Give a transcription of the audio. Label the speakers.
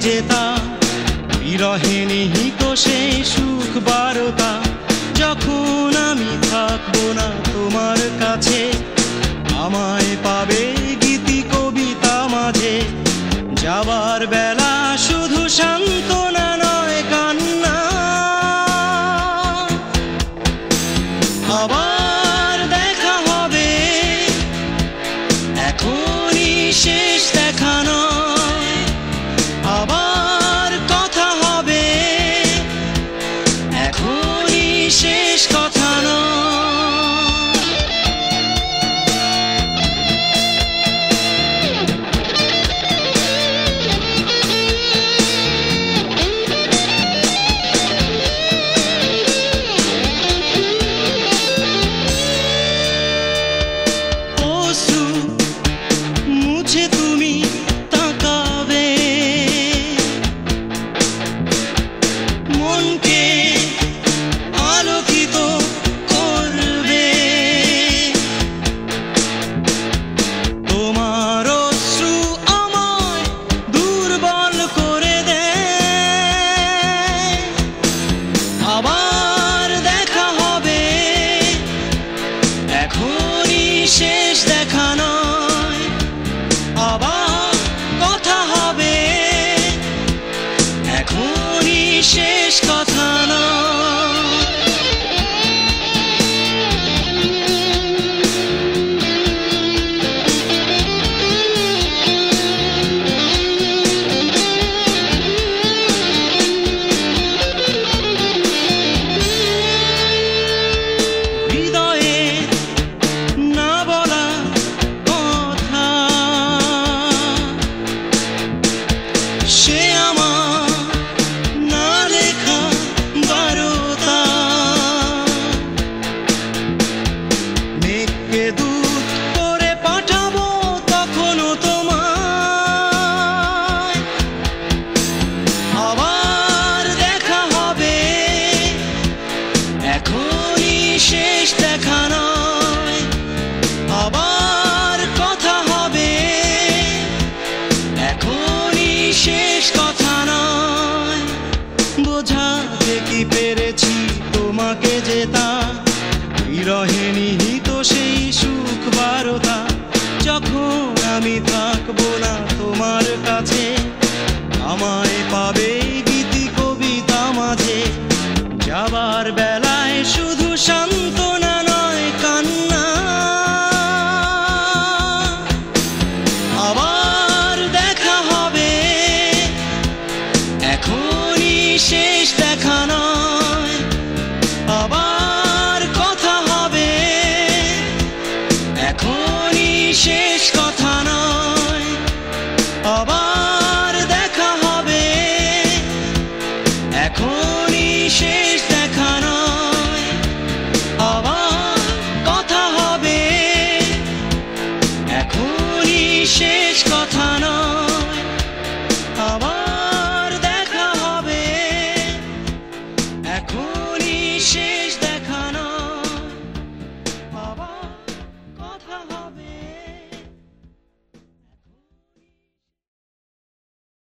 Speaker 1: যেতাম বিরহে নিহিত সেই সুখ বারতা। যখন আমি থাকবো না তোমার কাছে, আমায় পাবে গীতি কবিতা মাঝে। যাবার বেলা শুধু সান্ত্বনা নয় কান্না, আবার দেখা হবে এখনই শেষ দেখা নয়। আবার কথা হবে এখনই শেষ কথা নয়। মুছে তুমি তাকাবে, মনকে আলোকিত করবে। তোমার অশ্রু আমায় দুর্বল করে দেয়। আবার দেখা হবে এখনই শেষ দেখা নয়। আবার কথা হবে এখনই শেষ কথা নয়। হৃদয়ে না বলা কথা, সে আমার না লেখা বারতা। মেঘকে দূত করে পাঠাবো তখনও তোমায়। আবার দেখা হবে এখনই শেষ দেখা নয়। আবার কথা হবে এখনই শেষ কথা নয়। বোঝাতে কি পেরেছি তোমাকে যেতা, বিরহে নিহিত সেই সুখ বারতা। যখন আমি থাকবো না তোমার কাছে, আমার